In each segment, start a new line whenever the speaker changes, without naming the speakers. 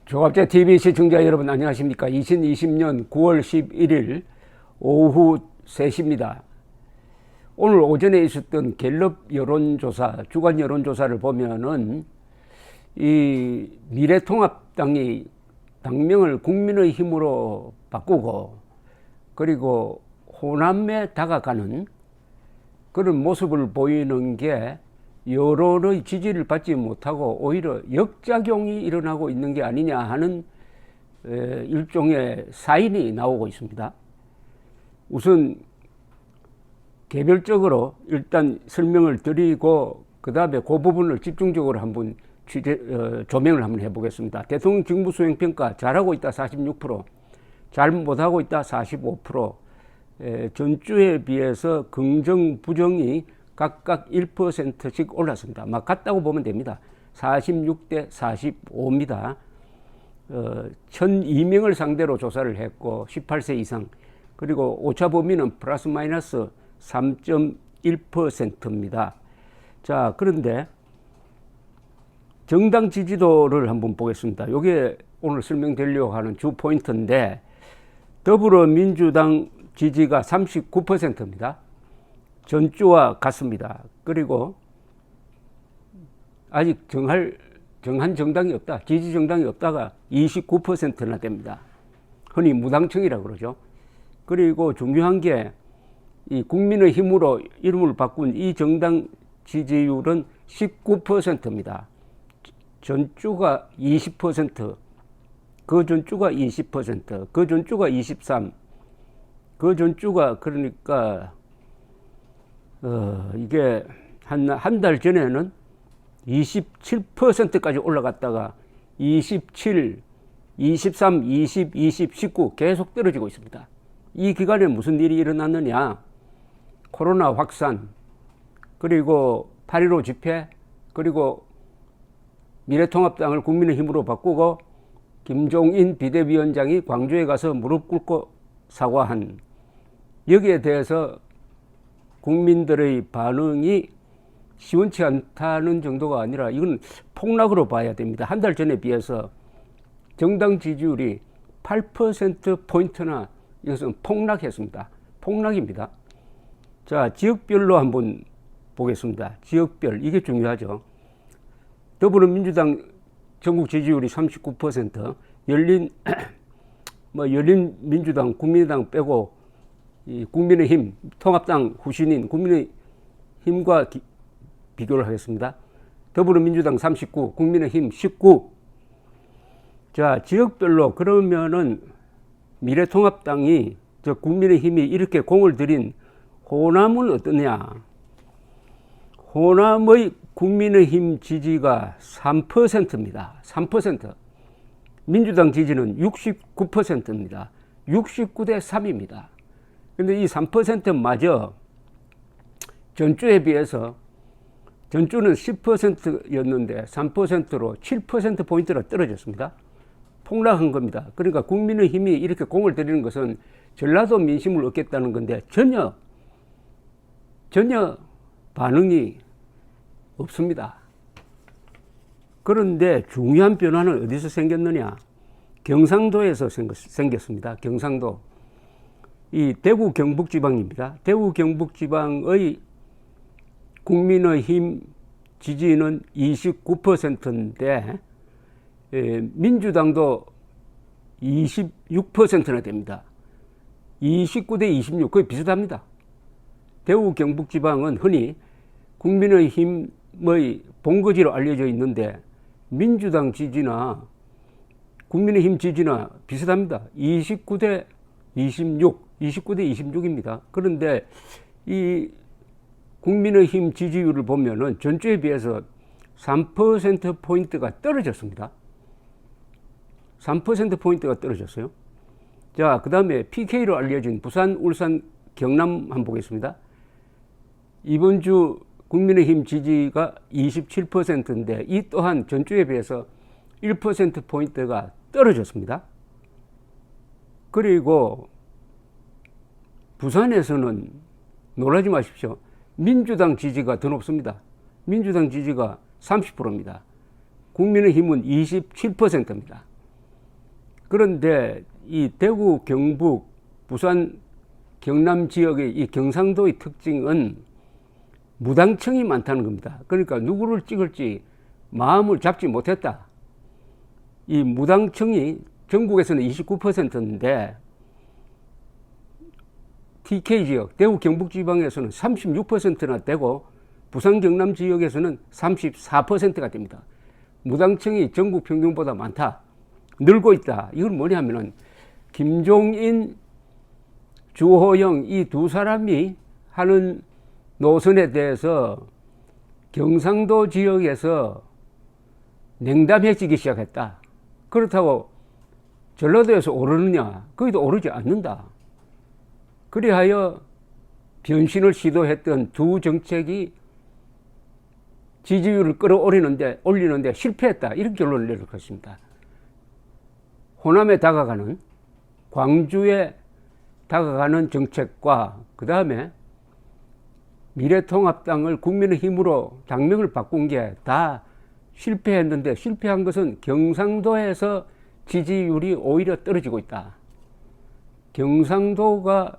조갑제 TV 시청자 여러분 안녕하십니까? 2020년 9월 11일 오후 3시입니다. 오늘 오전에 있었던 갤럽 여론조사, 주간 여론조사를 보면은 이 미래통합당이 당명을 국민의힘으로 바꾸고 그리고 호남에 다가가는 그런 모습을 보이는 게 여론의 지지를 받지 못하고 오히려 역작용이 일어나고 있는 게 아니냐 하는 일종의 사인이 나오고 있습니다. 우선 개별적으로 일단 설명을 드리고 그 다음에 그 부분을 집중적으로 한번 조명을 한번 해보겠습니다. 대통령 직무수행평가 잘하고 있다 46%, 잘 못하고 있다 45%, 전주에 비해서 긍정 부정이 각각 1%씩 올랐습니다. 막 같다고 보면 됩니다. 46대 45입니다. 1002명을 상대로 조사를 했고 18세 이상, 그리고 오차 범위는 플러스 마이너스 3.1%입니다. 자, 그런데 정당 지지도를 한번 보겠습니다. 이게 오늘 설명드리려고 하는 주 포인트인데, 더불어민주당 지지가 39%입니다. 전주와 같습니다. 그리고 아직 정한 정당이 없다, 지지 정당이 없다가 29%나 됩니다. 흔히 무당층이라고 그러죠. 그리고 중요한 게 이 국민의힘으로 이름을 바꾼 이 정당 지지율은 19%입니다. 전주가 20%, 그 전주가 20%, 그 전주가 23%, 그 전주가 그러니까 이게 한 달 전에는 27%까지 올라갔다가 27, 23, 20, 20, 19 계속 떨어지고 있습니다. 이 기간에 무슨 일이 일어났느냐? 코로나 확산, 그리고 8.15 집회, 그리고 미래통합당을 국민의힘으로 바꾸고 김종인 비대위원장이 광주에 가서 무릎 꿇고 사과한, 여기에 대해서 국민들의 반응이 시원치 않다는 정도가 아니라 이건 폭락으로 봐야 됩니다. 한 달 전에 비해서 정당 지지율이 8%포인트나 이것은 폭락했습니다. 폭락입니다. 자, 지역별로 한번 보겠습니다. 지역별, 이게 중요하죠. 더불어민주당 전국 지지율이 39%, 열린민주당, 국민의당 빼고 이 국민의힘, 통합당 후신인 국민의힘과 비교를 하겠습니다. 더불어민주당 39, 국민의힘 19. 자, 지역별로 그러면은 미래통합당이, 국민의힘이 이렇게 공을 들인 호남은 어떠냐? 호남의 국민의힘 지지가 3%입니다. 3%. 민주당 지지는 69%입니다. 69대 3입니다. 근데 이 3%마저 전주에 비해서, 전주는 10%였는데 3%로 7%포인트로 떨어졌습니다. 폭락한 겁니다. 그러니까 국민의힘이 이렇게 공을 들이는 것은 전라도 민심을 얻겠다는 건데 전혀 반응이 없습니다. 그런데 중요한 변화는 어디서 생겼느냐? 경상도에서 생겼습니다. 경상도. 이 대구 경북지방입니다. 대구 경북지방의 국민의힘 지지는 29%인데 민주당도 26%나 됩니다. 29대 26, 거의 비슷합니다. 대구 경북지방은 흔히 국민의힘의 본거지로 알려져 있는데 민주당 지지나 국민의힘 지지나 비슷합니다. 29대 26, 29대 26입니다. 그런데 이 국민의힘 지지율을 보면은 전주에 비해서 3%포인트가 떨어졌습니다. 3%포인트가 떨어졌어요. 자, 그 다음에 PK로 알려진 부산, 울산, 경남 한번 보겠습니다. 이번 주 국민의힘 지지가 27%인데 이 또한 전주에 비해서 1%포인트가 떨어졌습니다. 그리고 부산에서는 놀라지 마십시오. 민주당 지지가 더 높습니다. 민주당 지지가 30%입니다. 국민의힘은 27%입니다. 그런데 이 대구, 경북, 부산, 경남 지역의 이 경상도의 특징은 무당층이 많다는 겁니다. 그러니까 누구를 찍을지 마음을 잡지 못했다. 이 무당층이 전국에서는 29%인데 TK 지역, 대구 경북 지방에서는 36%나 되고 부산 경남 지역에서는 34%가 됩니다. 무당층이 전국 평균보다 많다. 늘고 있다. 이건 뭐냐면은 김종인, 주호영 이 두 사람이 하는 노선에 대해서 경상도 지역에서 냉담해지기 시작했다. 그렇다고 전라도에서 오르느냐? 거기도 오르지 않는다. 그리하여 변신을 시도했던 두 정책이 지지율을 올리는데 실패했다. 이런 결론을 내릴 것입니다. 호남에 다가가는, 광주에 다가가는 정책과 그 다음에 미래통합당을 국민의힘으로 당명을 바꾼 게 다 실패했는데, 실패한 것은 경상도에서 지지율이 오히려 떨어지고 있다. 경상도가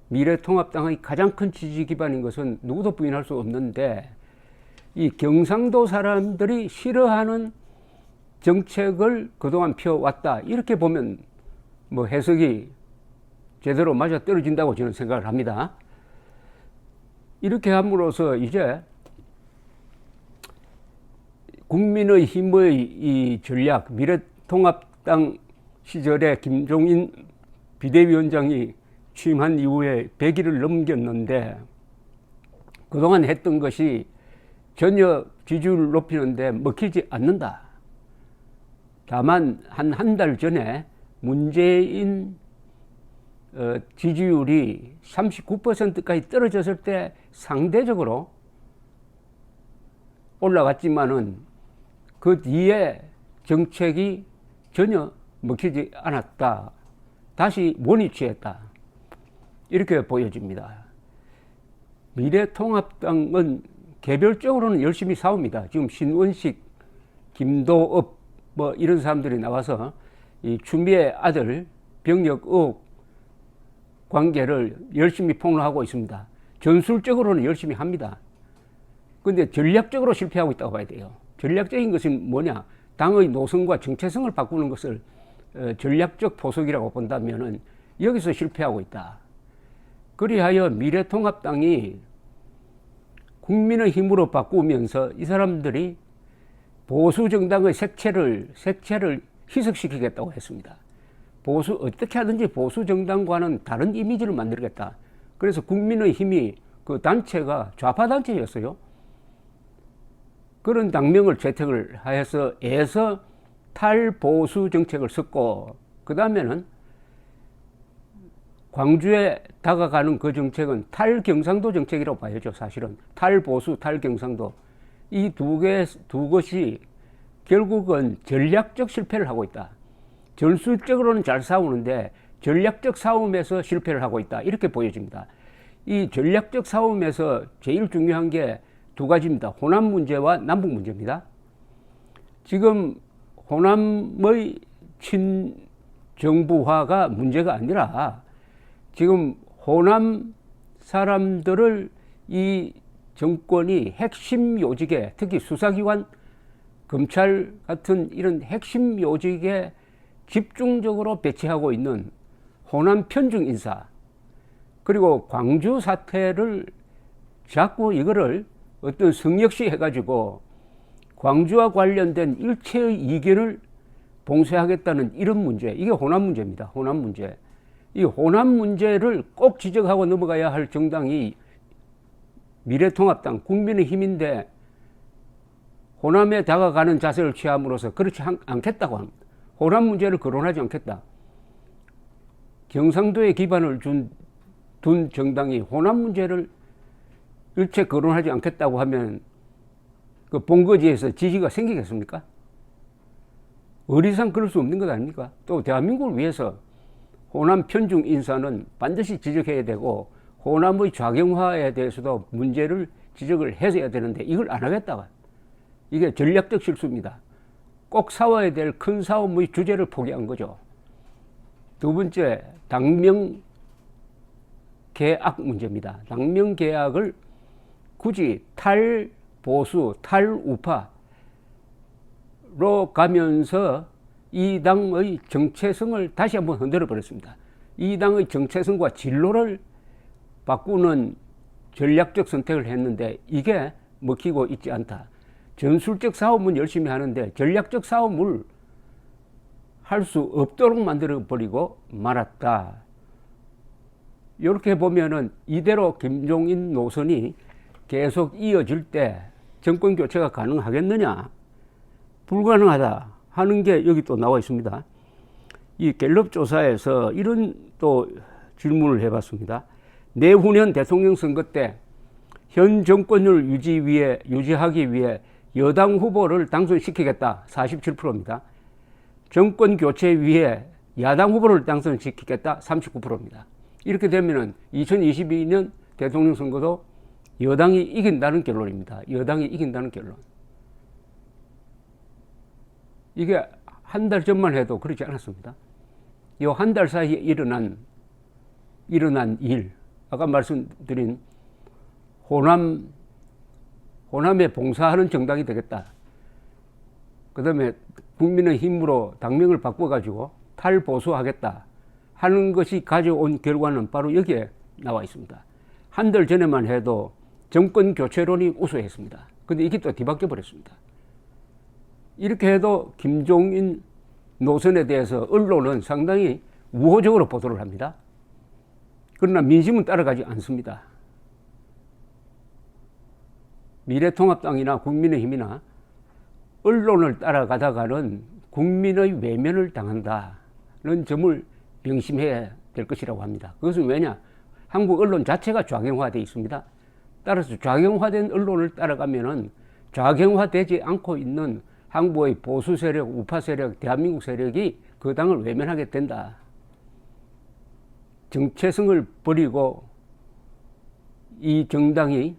미래통합당의 가장 큰 지지 기반인 것은 누구도 부인할 수 없는데, 이 경상도 사람들이 싫어하는 정책을 그동안 펴왔다. 이렇게 보면 뭐 해석이 제대로 맞아떨어진다고 저는 생각을 합니다. 이렇게 함으로써 이제 국민의힘의 이 전략, 미래통합당 시절에 김종인 비대위원장이 취임한 이후에 100일을 넘겼는데 그동안 했던 것이 전혀 지지율을 높이는데 먹히지 않는다. 다만 한 달 전에 문재인 지지율이 39%까지 떨어졌을 때 상대적으로 올라갔지만은 그 뒤에 정책이 전혀 먹히지 않았다. 다시 원위 취했다. 이렇게 보여집니다. 미래통합당은 개별적으로는 열심히 싸웁니다. 지금 신원식, 김도읍 뭐 이런 사람들이 나와서 이 추미애 아들 병역 의혹 관계를 열심히 폭로하고 있습니다. 전술적으로는 열심히 합니다. 그런데 전략적으로 실패하고 있다고 봐야 돼요. 전략적인 것은 뭐냐? 당의 노선과 정체성을 바꾸는 것을 전략적 포석이라고 본다면은 여기서 실패하고 있다. 그리하여 미래통합당이 국민의힘으로 바꾸면서 이 사람들이 보수 정당의 색채를 희석시키겠다고 했습니다. 어떻게 하든지 보수 정당과는 다른 이미지를 만들겠다. 그래서 국민의힘이 그 단체가 좌파 단체였어요. 그런 당명을 채택을 해서 탈보수 정책을 썼고, 그 다음에는 광주에 다가가는 그 정책은 탈경상도 정책이라고 봐야죠. 사실은 탈보수, 탈경상도 이 두 것이 결국은 전략적 실패를 하고 있다. 전술적으로는 잘 싸우는데 전략적 싸움에서 실패를 하고 있다. 이렇게 보여집니다. 이 전략적 싸움에서 제일 중요한 게 두 가지입니다. 호남 문제와 남북 문제입니다. 지금 호남의 친정부화가 문제가 아니라 지금 호남 사람들을 이 정권이 핵심 요직에, 특히 수사기관, 검찰 같은 이런 핵심 요직에 집중적으로 배치하고 있는 호남 편중 인사, 그리고 광주 사태를 자꾸 이거를 어떤 성역시 해가지고 광주와 관련된 일체의 이견을 봉쇄하겠다는 이런 문제, 이게 호남 문제입니다. 호남 문제. 이 호남 문제를 꼭 지적하고 넘어가야 할 정당이 미래통합당, 국민의힘인데 호남에 다가가는 자세를 취함으로써 그렇지 않겠다고 합니다. 호남 문제를 거론하지 않겠다. 경상도에 기반을 둔 정당이 호남 문제를 일체 거론하지 않겠다고 하면 그 본거지에서 지지가 생기겠습니까? 의리상 그럴 수 없는 것 아닙니까? 또 대한민국을 위해서 호남 편중 인사는 반드시 지적해야 되고 호남의 좌경화에 대해서도 문제를 지적을 해야 되는데 이걸 안 하겠다가 이게 전략적 실수입니다. 꼭 싸워야 될 큰 싸움의 주제를 포기한 거죠. 두 번째, 당명 계약 문제입니다. 당명 계약을 굳이 탈보수, 탈우파로 가면서 이 당의 정체성을 다시 한번 흔들어 버렸습니다. 이 당의 정체성과 진로를 바꾸는 전략적 선택을 했는데 이게 먹히고 있지 않다. 전술적 싸움은 열심히 하는데 전략적 싸움을 할 수 없도록 만들어 버리고 말았다. 이렇게 보면은 이대로 김종인 노선이 계속 이어질 때 정권 교체가 가능하겠느냐? 불가능하다 하는 게 여기 또 나와 있습니다. 이 갤럽 조사에서 이런 또 질문을 해봤습니다. 내후년 대통령 선거 때 현 정권을 유지하기 위해 여당 후보를 당선시키겠다. 47%입니다. 정권 교체 위해 야당 후보를 당선시키겠다. 39%입니다. 이렇게 되면은 2022년 대통령 선거도 여당이 이긴다는 결론입니다. 여당이 이긴다는 결론. 이게 한 달 전만 해도 그렇지 않았습니다. 이 한 달 사이에 일어난 일, 아까 말씀드린 호남에 봉사하는 정당이 되겠다. 그 다음에 국민의힘으로 당명을 바꿔가지고 탈보수하겠다 하는 것이 가져온 결과는 바로 여기에 나와 있습니다. 한 달 전에만 해도 정권 교체론이 우세했습니다. 근데 이게 또 뒤바뀌어 버렸습니다. 이렇게 해도 김종인 노선에 대해서 언론은 상당히 우호적으로 보도를 합니다. 그러나 민심은 따라가지 않습니다. 미래통합당이나 국민의힘이나 언론을 따라가다가는 국민의 외면을 당한다는 점을 명심해야 될 것이라고 합니다. 그것은 왜냐? 한국 언론 자체가 좌경화되어 있습니다. 따라서 좌경화된 언론을 따라가면은 좌경화되지 않고 있는 한국의 보수 세력, 우파 세력, 대한민국 세력이 그 당을 외면하게 된다. 정체성을 버리고 이 정당이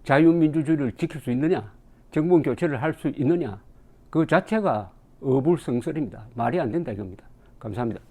자유민주주의를 지킬 수 있느냐, 정권 교체를 할 수 있느냐, 그 자체가 어불성설입니다. 말이 안 된다 이겁니다. 감사합니다.